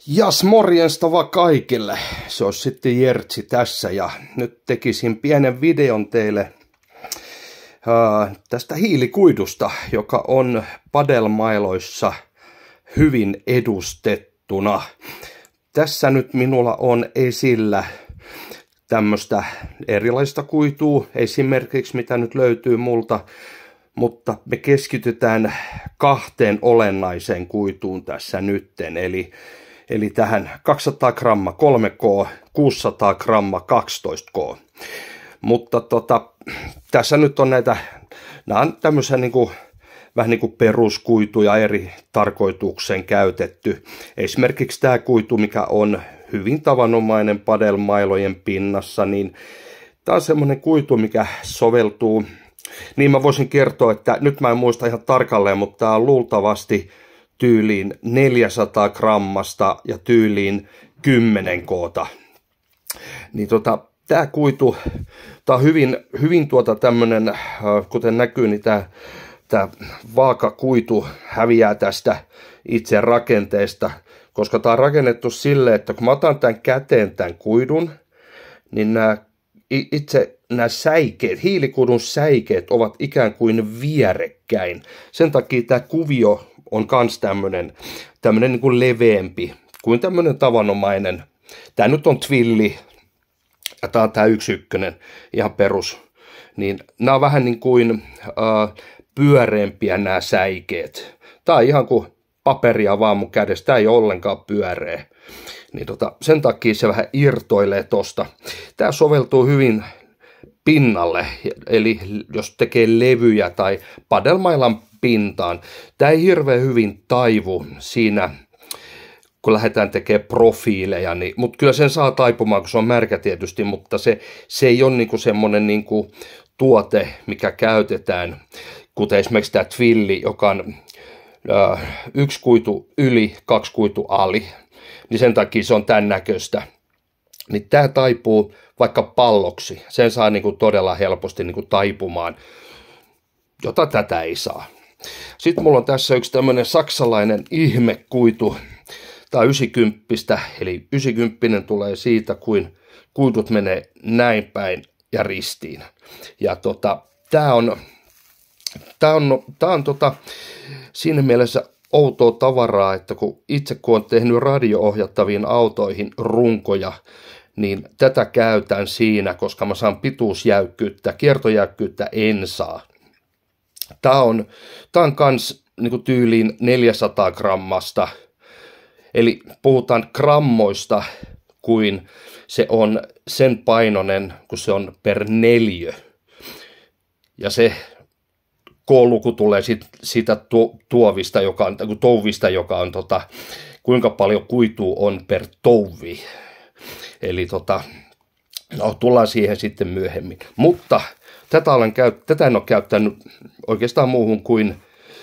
Jas morjensta vaan kaikille. Se on sitten Jertsi tässä ja nyt tekisin pienen videon teille tästä hiilikuidusta, joka on padelmailoissa hyvin edustettuna. Tässä nyt minulla on esillä tämmöistä erilaista kuitua, esimerkiksi mitä nyt löytyy multa, mutta me keskitytään kahteen olennaiseen kuituun tässä nytten, eli tähän 200 gramma 3K, 600 gramma 12K. Mutta tässä nyt on nämä on tämmöisiä vähän niin kuin peruskuituja eri tarkoitukseen käytetty. Esimerkiksi tämä kuitu, mikä on hyvin tavanomainen padelmailojen pinnassa, niin tämä on semmoinen kuitu, mikä soveltuu. Niin mä voisin kertoa, että nyt mä en muista ihan tarkalleen, mutta tämä on luultavasti tyyliin 400 grammasta ja tyyliin 10K:ta. Niin tämä kuitu, tämä on hyvin tämmönen, kuten näkyy, niin tämä vaakakuitu häviää tästä itse rakenteesta, koska tämä on rakennettu silleen, että kun mä otan tämän käteen tämän kuidun, niin nämä säikeet, hiilikuidun säikeet ovat ikään kuin vierekkäin. Sen takia tämä kuvio on kans tämmönen niin kuin leveämpi kuin tämmönen tavanomainen. Tämä nyt on twilli ja tämä on tämä 1.1, ihan perus. Niin nämä on vähän niin kuin pyöreämpiä nämä säikeet. Tämä on ihan kuin paperia vaan mun kädessä, tämä ei ole ollenkaan pyöreä. Niin sen takia se vähän irtoilee tosta. Tämä soveltuu hyvin pinnalle, eli jos tekee levyjä tai padelmailan pintaan. Tämä ei hirveän hyvin taivu siinä, kun lähdetään tekemään profiileja, mutta kyllä sen saa taipumaan, kun se on märkä tietysti, mutta se ei ole niinku semmoinen niinku tuote, mikä käytetään, kuten esimerkiksi tämä twilli, joka on 1 kuitu yli, 2 kuitu ali, niin sen takia se on tämän näköistä. Niin tämä taipuu vaikka palloksi, sen saa niinku todella helposti niinku taipumaan, jota tätä ei saa. Sitten mulla on tässä yksi tämmönen saksalainen ihmekuitu. Tämä on 90, eli 90 tulee siitä, kuin kuidut menee näin päin ja ristiin. Ja tämä on siinä mielessä outoa tavaraa, että kun on tehnyt radio-ohjattaviin autoihin runkoja, niin tätä käytän siinä, koska mä saan pituusjäykkyyttä, kiertojäykkyyttä en saa. Tämä on kans niin kuin tyyliin 400 grammasta, eli puhutaan grammoista, kuin se on sen painoinen, kun se on per neliö. Ja se K-luku tulee siitä tuovista, joka on kuinka paljon kuitua on per touvi. Eli tullaan siihen sitten myöhemmin. Mutta tätä en ole käyttänyt oikeastaan muuhun kuin,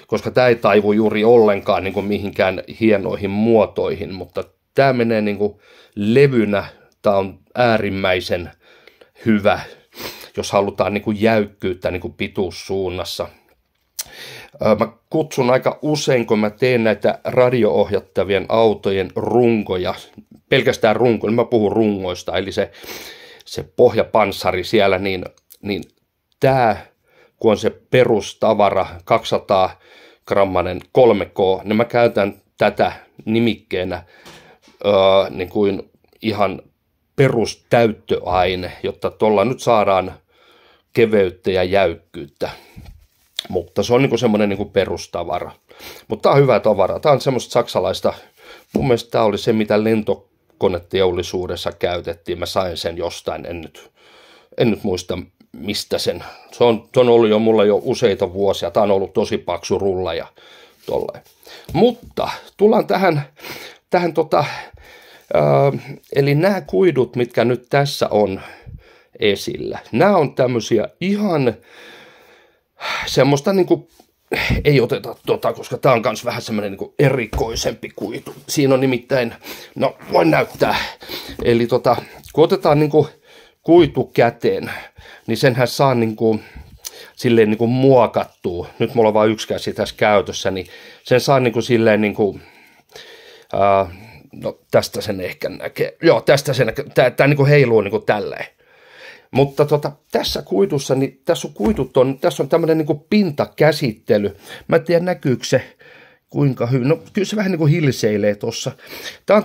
koska tämä ei taivu juuri ollenkaan niin kuin mihinkään hienoihin muotoihin, mutta tämä menee niin kuin levynä, tämä on äärimmäisen hyvä, jos halutaan niin kuin jäykkyyttä niin kuin pituussuunnassa. Mä kutsun aika usein, kun mä teen näitä radio-ohjattavien autojen runkoja, pelkästään runkoja, mä puhun rungoista, eli se pohjapanssari siellä, niin tämä, kun on se perustavara, 200 grammanen 3K, niin mä käytän tätä nimikkeenä niin kuin ihan perustäyttöaine, jotta tuolla nyt saadaan keveyttä ja jäykkyyttä. Mutta se on niin kuin semmoinen niin kuin perustavara. Mutta tämä on hyvä tavara. Tämä on semmoista saksalaista. Mun mielestä tämä oli se, mitä lentokoneteollisuudessa käytettiin. Mä sain sen jostain. En nyt muista, mistä sen. Se on ollut jo mulla jo useita vuosia. Tämä on ollut tosi paksu rulla ja tolleen. Mutta tullaan tähän eli nämä kuidut, mitkä nyt tässä on esillä. Nämä on tämmöisiä ihan semmoista niinku, ei oteta koska tää on kans vähän semmoinen niinku erikoisempi kuitu. Siinä on nimittäin, no voin näyttää. Eli kun otetaan niinku kuitu käteen, niin senhän saa niinku silleen niinku muokattua. Nyt mulla on vain yksi käsi tässä käytössä, niin sen saa niinku silleen niinku No tästä sen ehkä näkee. Joo, tästä sen näkee. Tää niinku heiluu niinku tälleen. Mutta tässä kuidussa, niin tässä on tämmöinen niinku pintakäsittely. Mä en tiedä näkyykö se kuinka hyvin. No kyllä se vähän niinku hilseilee tossa. Tää on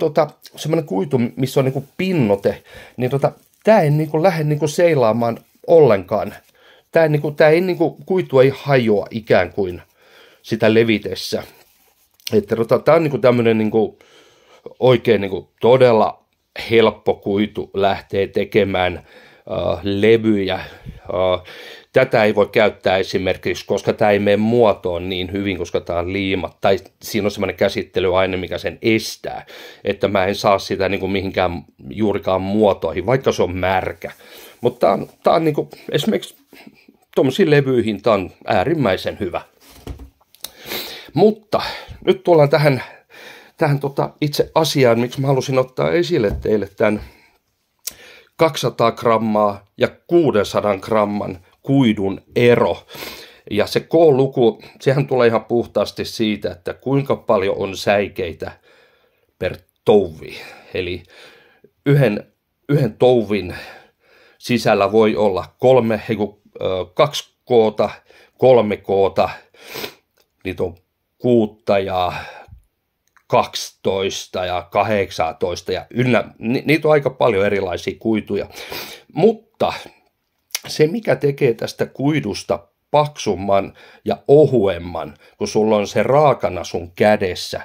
semmoinen kuitu, missä on niinku pinnote. Niin tää ei niinku lähde niinku seilaamaan ollenkaan. Kuitu ei hajoa ikään kuin sitä levitessä. Että tää on niinku tämmönen niinku oikein niinku todella helppo kuitu lähtee tekemään levyjä. Tätä ei voi käyttää esimerkiksi, koska tämä ei mene muotoon niin hyvin, koska tämä on liima. Tai siinä on semmoinen käsittelyaine, mikä sen estää. Että mä en saa sitä niin kuin mihinkään juurikaan muotoihin, vaikka se on märkä. Mutta tämä on niin kuin, esimerkiksi tuommoisiin levyihin tämä on äärimmäisen hyvä. Mutta nyt tullaan tähän itse asiaan, miksi mä halusin ottaa esille teille tämän 200 grammaa ja 600 gramman kuidun ero. Ja se K-luku, sehän tulee ihan puhtaasti siitä, että kuinka paljon on säikeitä per touvi. Eli yhden touvin sisällä voi olla 2 koota, 3 koota, niitä on 6 ja 12 ja 18 ja niitä on aika paljon erilaisia kuituja. Mutta se, mikä tekee tästä kuidusta paksumman ja ohuemman, kun sulla on se raakana sun kädessä,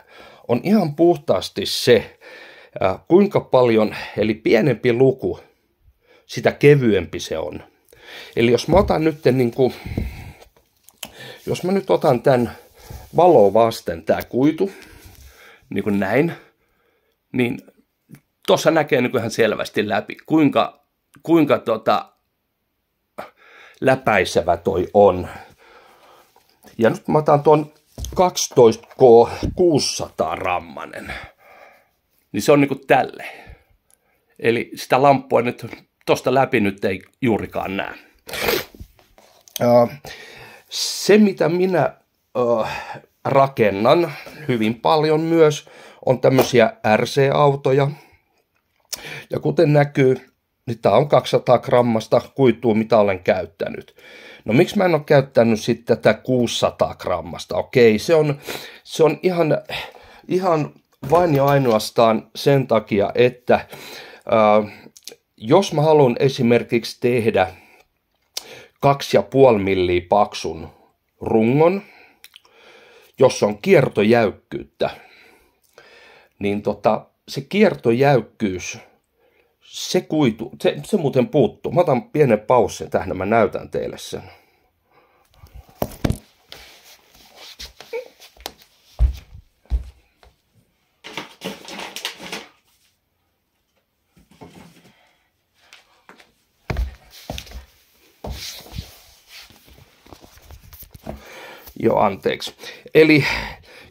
on ihan puhtaasti se, kuinka paljon, eli pienempi luku, sitä kevyempi se on. Eli jos mä otan nyt jos mä nyt otan tämän valoa vasten tää kuitu, niin kuin näin, niin tuossa näkee niin kuin ihan selvästi läpi, kuinka läpäisevä toi on. Ja nyt mä otan tuon 12K 600 rammanen, niin se on niin kuin tälle. Eli sitä lamppua nyt tuosta läpi nyt ei juurikaan näe. Se, mitä minä rakennan hyvin paljon myös, on tämmöisiä RC-autoja. Ja kuten näkyy, niin tää on 200 grammasta kuitua, mitä olen käyttänyt. No miksi mä en ole käyttänyt sitten tätä 600 grammasta? Okei, se on ihan vain ja ainoastaan sen takia, että jos mä haluan esimerkiksi tehdä 2,5 milliä paksun rungon, jossa on kiertojäykkyyttä, niin se kiertojäykkyys, se kuitu, se muuten puuttuu. Mä otan pienen paussin tähän, mä näytän teille sen. Joo, anteeksi. Eli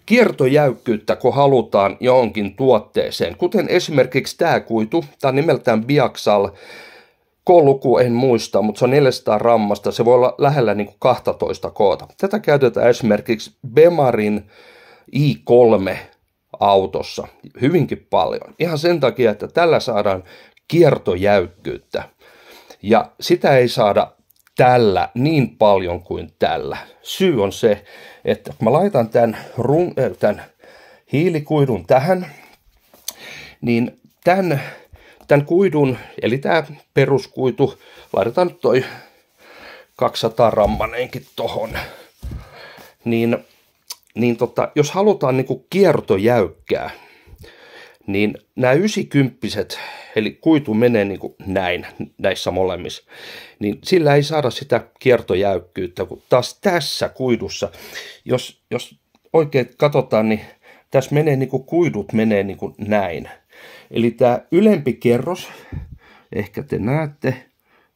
kiertojäykkyyttä, kun halutaan johonkin tuotteeseen, kuten esimerkiksi tämä kuitu, tämä on nimeltään Biaxal, K-luku en muista, mutta se on 400 rammasta, se voi olla lähellä niin kuin 12 koota. Tätä käytetään esimerkiksi Bemarin i3-autossa hyvinkin paljon, ihan sen takia, että tällä saadaan kiertojäykkyyttä, ja sitä ei saada tällä niin paljon kuin tällä. Syy on se, että kun mä laitan tämän hiilikuidun tähän, niin tämän kuidun, eli tämä peruskuitu, laitetaan nyt toi 200 rammanenkin tohon, niin jos halutaan niinku kiertojäykkää, niin nämä 90-set, eli kuitu menee niin kuin näin, näissä molemmissa, niin sillä ei saada sitä kiertojäykkyyttä, kun taas tässä kuidussa, jos oikein katsotaan, niin tässä menee niin kuin kuidut menee niin kuin näin. Eli tämä ylempi kerros, ehkä te näette,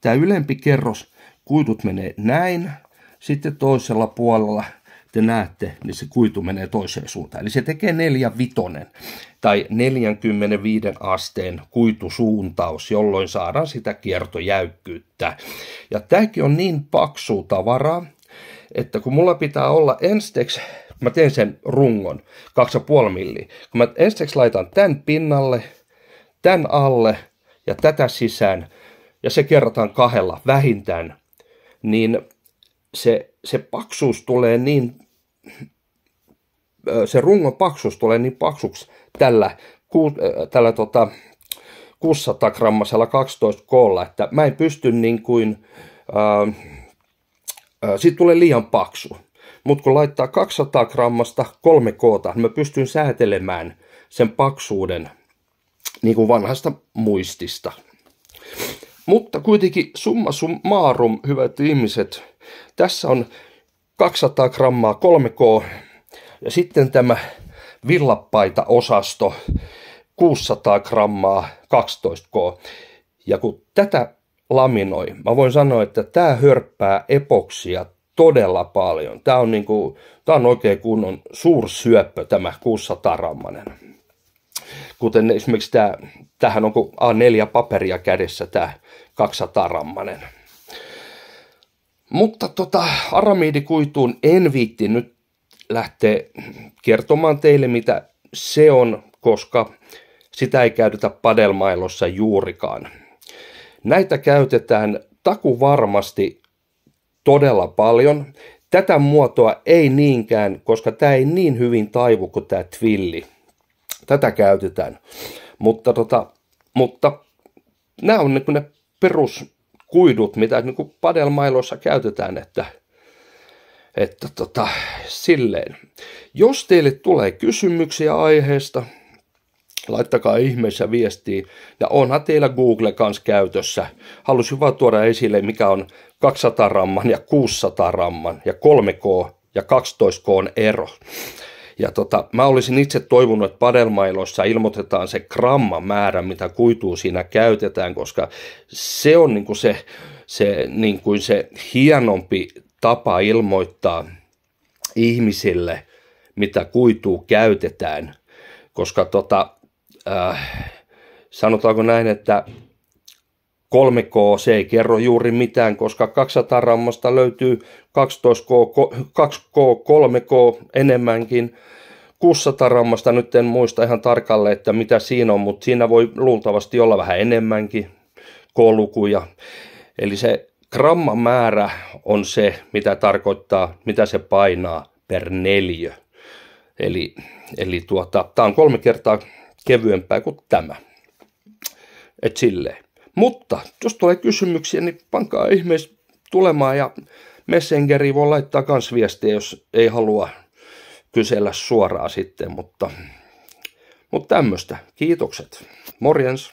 tämä ylempi kerros, kuidut menee näin, sitten toisella puolella te näette, niin se kuitu menee toiseen suuntaan. Eli se tekee 4/5 tai 45 asteen kuitusuuntaus, jolloin saadaan sitä kiertojäykkyyttä. Ja tämäkin on niin paksua tavaraa, että kun mulla pitää olla ensiksi mä teen sen rungon 2,5 milliä. Kun mä ensiksi laitan tämän pinnalle, tämän alle ja tätä sisään, ja se kerrotaan 2 vähintään, niin se paksuus tulee niin, se rungon paksuus tulee niin paksuksi tällä 600 grammasella 12 koolla, että mä en pysty niin kuin, siitä tulee liian paksu. Mutta kun laittaa 200 grammasta 3 koota, niin mä pystyn säätelemään sen paksuuden niin kuin vanhasta muistista. Mutta kuitenkin summa summarum, hyvät ihmiset, tässä on 200 grammaa 3K ja sitten tämä villapaita-osasto 600 grammaa 12K. Ja kun tätä laminoi, mä voin sanoa, että tämä hörppää epoksia todella paljon. Tämä on oikein kunnon suursyöppö tämä 600 grammanen. Kuten esimerkiksi tämähän on kuin A4 paperia kädessä tämä 200 grammanen. Mutta aramiidikuituun en viitti nyt lähteä kertomaan teille mitä se on, koska sitä ei käytetä padelmailossa juurikaan. Näitä käytetään takuvarmasti todella paljon. Tätä muotoa ei niinkään, koska tämä ei niin hyvin taivu kuin tämä twilli. Tätä käytetään. Mutta nämä on niin kuin ne peruskuidut, mitä niin kuin padelmailoissa käytetään, että silleen. Jos teille tulee kysymyksiä aiheesta, laittakaa ihmeessä viestiä. Ja onhan teillä Google kanssa käytössä. Halusin vaan tuoda esille, mikä on 200 gramman ja 600 gramman ja 3K ja 12K ero. Ja mä olisin itse toivonut, että padelmailoissa ilmoitetaan se grammamäärä, mitä kuitua siinä käytetään, koska se on niin kuin se hienompi tapa ilmoittaa ihmisille, mitä kuitua käytetään. Koska sanotaanko näin, että 3K se ei kerro juuri mitään, koska 200 grammasta löytyy 2K, 3K enemmänkin. 600 grammasta nyt en muista ihan tarkalleen, että mitä siinä on, mutta siinä voi luultavasti olla vähän enemmänkin K-lukuja. Eli se grammamäärä on se, mitä tarkoittaa, mitä se painaa per neliö. Eli tämä on 3 kertaa kevyempää kuin tämä. Et silleen. Mutta jos tulee kysymyksiä, niin pankaa ihmeessä tulemaan ja Messengeriin voi laittaa kans viestiä, jos ei halua kysellä suoraan sitten. Mutta tämmöistä. Kiitokset. Morjens.